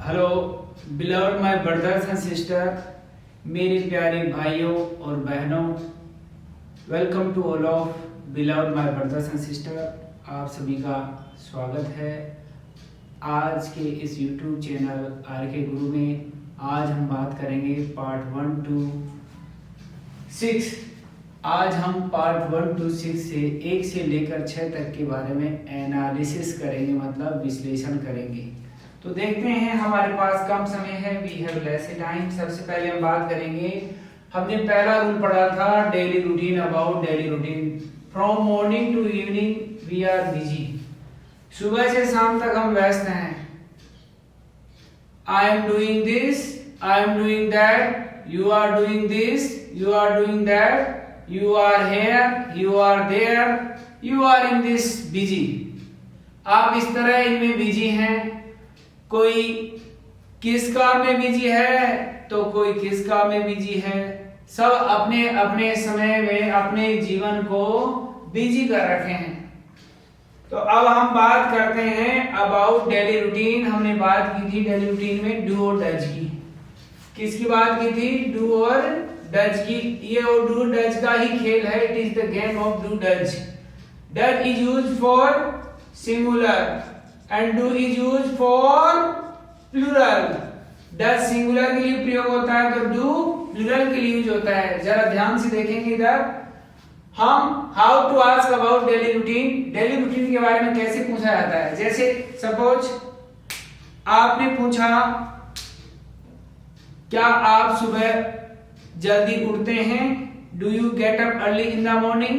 Hello beloved my brothers and sister, मेरे प्यारे भाइयों और बहनों, welcome to all of beloved my brothers and sister. आप सभी का स्वागत है आज के इस यूट्यूब चैनल आर के गुरु में। आज हम बात करेंगे पार्ट 1 to 6। आज हम पार्ट 1 to 6 से 1 से लेकर 6 तक के बारे में एनालिसिस करेंगे, मतलब विश्लेषण करेंगे। तो देखते हैं, हमारे पास कम समय है, वी हैव लेस टाइम। सबसे पहले हम बात करेंगे, हमने पहला रूल पढ़ा था daily routine. About daily routine, from morning to evening we are busy. सुबह से शाम तक हम व्यस्त हैं। I am doing this, I am doing that, you are doing this, you are doing that, you are here, you are there, you are in this busy। आप इस तरह इनमें बिजी हैं। कोई किस काम में बिजी है तो कोई किस काम में बिजी है। सब अपने अपने समय में अपने जीवन को बिजी कर रखे हैं। तो अब हम बात करते हैं अबाउट डेली रूटीन। हमने बात की थी डेली रूटीन में डू और डज की। किसकी बात की थी? डू और डज की। ये और डू डज का ही खेल है। It is the game of do does. Does is used for singular and do is used for plural. Does singular के लिए प्रयोग होता है तो डू प्लूरल के लिए यूज होता है। जरा ध्यान से देखेंगे इधर। हम how to ask about daily routine. Daily routine के बारे में कैसे पूछा जाता है? जैसे सपोज आपने पूछा, क्या आप सुबह जल्दी उठते हैं? Do you get up early in the morning?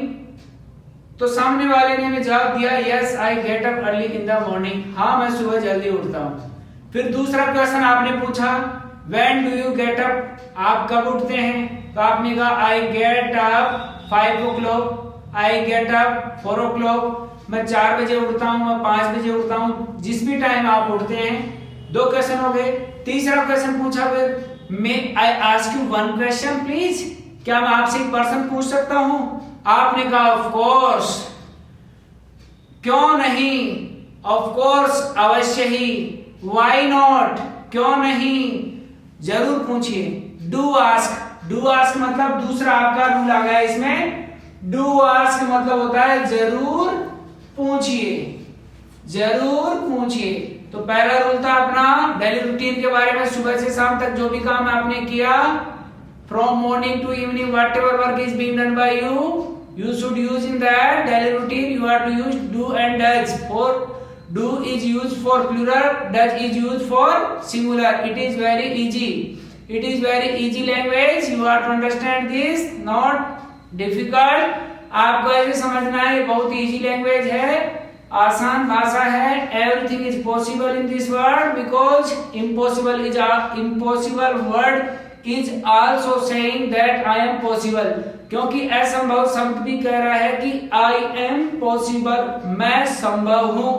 तो सामने वाले ने हमें जवाब दिया, yes I get up early in the morning. हाँ, मैं सुबह जल्दी उठता हूं। फिर दूसरा क्वेश्चन आपने पूछा, when do you get up? आप कब उठते हैं? तो आपने कहा I get up 5 o'clock, I get up 4 o'clock। मैं 4 बजे उठता हूं, मैं 5 बजे उठता हूं। जिस भी टाइम आप उठते हैं। 2 क्वेश्चन हो गए। तीसरा क्वेश्चन पूछा, फिर May I ask you one question please? क्या मैं आपसे एक प्रश्न पूछ सकता हूं? आपने कहा ऑफ कोर्स। क्यों नहीं? ऑफ कोर्स, अवश्य ही। Why not? क्यों नहीं? जरूर पूछिए। Do ask. डू आस्क मतलब दूसरा आपका रूल आ गया इसमें। डू आस्क मतलब होता है जरूर पूछिए, जरूर पूछिए। तो पहला रूल था अपना डेली रूटीन के बारे में। सुबह से शाम तक जो भी काम आपने किया, from morning to evening whatever work is being done by you, you should use in that daily routine you are to use do and does. For do is use for plural, does is use for singular. It is very easy, it is very easy language. You are to understand this, not difficult. आपको ऐसे समझना है, ये बहुत easy language है, आसान भाषा है। Everything is possible in this world because impossible word is also saying that I am possible. क्योंकि असंभव शब्द भी कह रहा है कि आई एम पॉसिबल, मैं संभव हूं।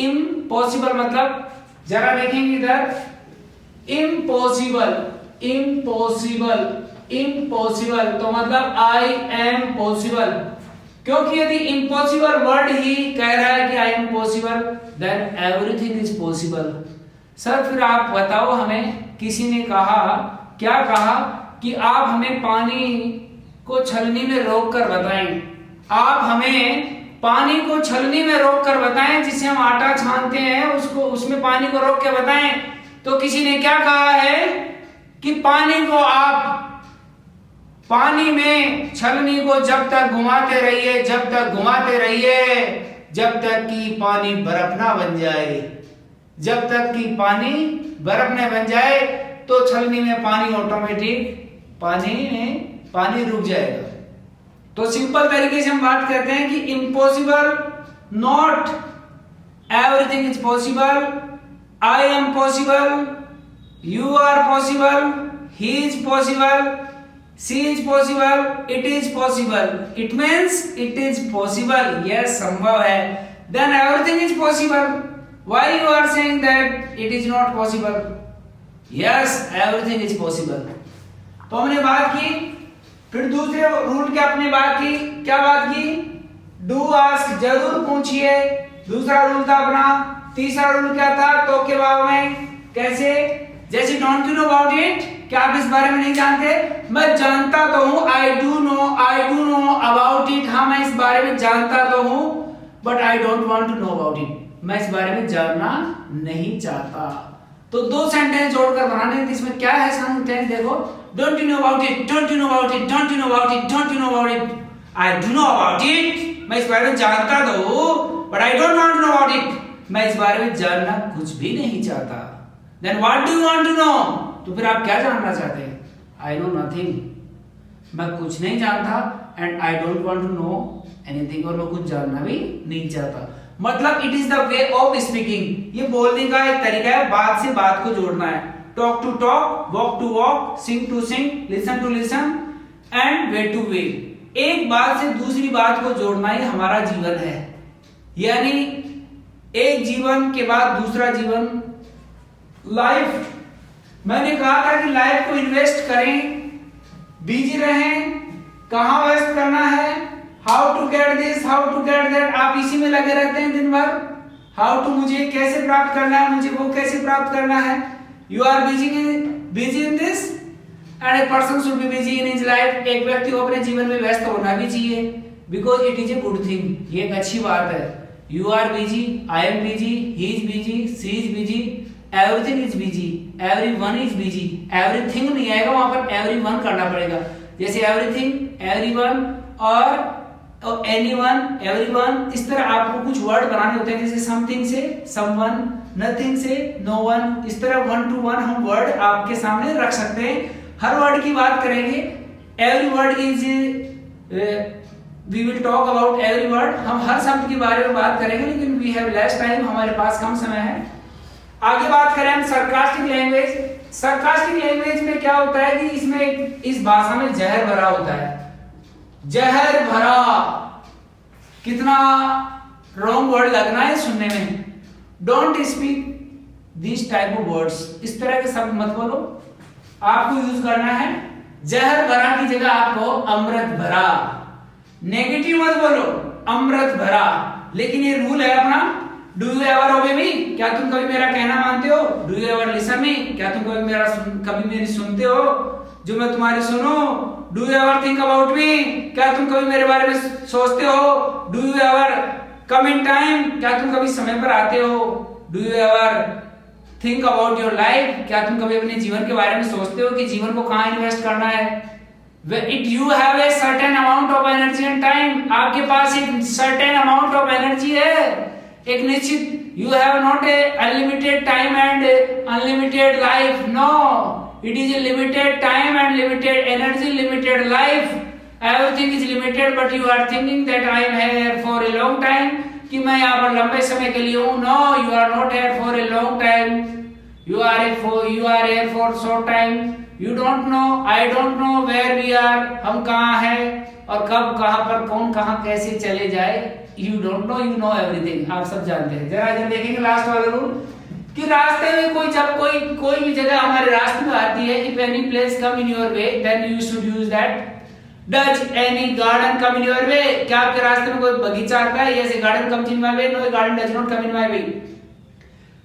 इम्पॉसिबल मतलब, जरा देखेंगे इधर, इम्पॉसिबल, इम्पॉसिबल, इम्पॉसिबल तो मतलब आई एम पॉसिबल। क्योंकि यदि इम्पॉसिबल वर्ड ही कह रहा है कि I am possible, then everything is possible. Sir फिर आप बताओ हमें, किसी ने कहा, क्या कहा कि आप हमें पानी को छलनी में रोक कर बताएं। आप हमें पानी को छलनी में रोक कर बताएं, जिससे हम आटा छानते हैं उसको, उसमें पानी को रोक के बताएं। तो किसी ने क्या कहा है कि पानी को आप पानी में छलनी को जब तक घुमाते रहिए, जब तक घुमाते रहिए, जब तक कि पानी बर्फ ना बन जाए। जब तक कि पानी बर्फ न बन जाए तो छलनी में पानी ऑटोमेटिक पानी रुक जाएगा। तो सिंपल तरीके से हम बात करते हैं कि impossible, not everything is possible, I am possible, you are possible, he is possible, she is possible, it is possible, it means it is possible। yes, संभव है। then everything is possible। why you are saying that it is not possible? yes, everything is possible। तो हमने बात की। फिर दूसरे rule के अपने बात की। क्या बात की? डू आस्क, जरूर पूछिए, दूसरा रूल था अपना। तीसरा रूल क्या था? तो के भाव में कैसे? जैसे don't you know about it, क्या आप इस बारे में नहीं जानते? मैं जानता तो हूं, I do know about it, हाँ मैं इस बारे में जानता तो हूं, but I don't want to know about it, मैं इस बारे में जानना नहीं चाहता। तो दो सेंटेंस जोड़कर बनाने हैं, इसमें क्या है सेंटेंस देखो, don't you know about it, don't you know about it, don't you know about it, don't you know about it, I do know about it, मैं इस बारे में जानता तो हूं, but I don't want to know about it, मैं इस बारे में जानना कुछ भी नहीं चाहता। Then what do you want to know, तो फिर आप क्या जानना चाहते हैं? आई नो नथिंग, मैं कुछ नहीं जानता, and I don't want to know anything, और मैं कुछ जानना भी नहीं चाहता। मतलब it is the way of speaking, ये बोलने का एक तरीका है, बात से बात को जोड़ना है। Talk to talk, walk to walk, sing to sing, listen to listen and way to way, एक बात से दूसरी बात को जोड़ना ही हमारा जीवन है। यानी एक जीवन के बाद दूसरा जीवन, लाइफ, मैंने कहा था कि लाइफ को इन्वेस्ट करें, बिजी रहें, कहां व्यस्त करना है, how to get this, how to get that, आप इसी में लगे रहते हैं दिन भर। हाउ टू, मुझे कैसे प्राप्त करना है, मुझे वो कैसे प्राप्त करना है, you are busy in this, and a person should be busy in his life, एक व्यक्ति को अपने जीवन में व्यस्त होना भी चाहिए, because it is a good thing, ये एक अच्छी बात है। You are busy, I am busy, he is busy, she is busy, everything is busy, everyone is busy, everything नहीं आएगा, वहां पर एवरीवन करना पड़ेगा। जैसे एवरीथिंग, एवरीवन और एनीवन, एवरीवन, इस तरह आपको कुछ वर्ड बनाने होते हैं, जैसे समथिंग से समवन, नथिंग से नो वन, इस तरह वन टू वन हम वर्ड आपके सामने रख सकते हैं। हर वर्ड की बात करेंगे, every word is, we will talk about every word, हम हर शब्द के बारे में बात करेंगे, लेकिन वी हैव लेस टाइम, हमारे पास कम समय है। आगे बात करें हम सरकास्टिक लैंग्वेज। सरकास्टिक लैंग्वेज में क्या होता है कि इसमें, इस भाषा में जहर भरा होता है। जहर भरा, कितना रॉन्ग वर्ड लगना है सुनने में। Don't speak this type of words, इस तरह के शब्द मत बोलो, आपको यूज करना है जहर भरा की जगह आपको अमृत भरा। नेगेटिव मत बोलो, अमृत भरा। लेकिन ये रूल है अपना, डू यू एवर ओबे मी, क्या तुम कभी मेरा कहना मानते हो? Do you ever listen me, क्या तुम कभी मेरी सुनते हो जो मैं तुम्हारी सुनूं? Do you ever think about me, क्या तुम कभी मेरे बारे में सोचते हो? Do you ever come in time, क्या तुम कभी समय पर आते हो? Do you ever think about your life, क्या तुम कभी अपने जीवन के बारे में सोचते हो कि जीवन को कहां इन्वेस्ट करना है? It you have a certain amount of energy and time, आपके पास एक सर्टेन अमाउंट ऑफ एनर्जी है, एक निश्चित, you have not a unlimited time and unlimited life, no, it is a limited time and limited energy, limited life, everything is limited, but you are thinking that I am here for a long time, कि मैं यहाँ पर लंबे समय के लिए हूँ। No, you are not here for a long time, you are here for short time, you don't know, I don't know where we are, हम कहाँ हैं और कब कहाँ पर कौन कहाँ कैसे चले जाए। You don't know, you know everything, आप सब जानते हैं। जरा देखेंगे लास्ट वाला रूल कि रास्ते में कोई भी जगह हमारे रास्ते में आती है, if any place come in your way, then you should use that. Does any garden come in your way? क्या आपके रास्ते में कोई बगीचा आता है? Yes, a garden comes in my way. No, a garden does not come in my way.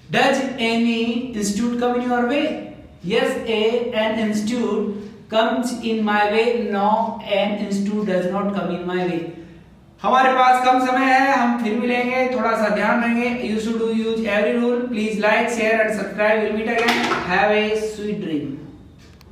Does any institute come in your way? Yes, an institute comes in my way. No, an institute does not come in my way. हमारे पास कम समय है, हम फिर मिलेंगे, थोड़ा सा ध्यान रखेंगे। You should use every rule. Please like, share and subscribe. We'll meet again. Have a sweet dream.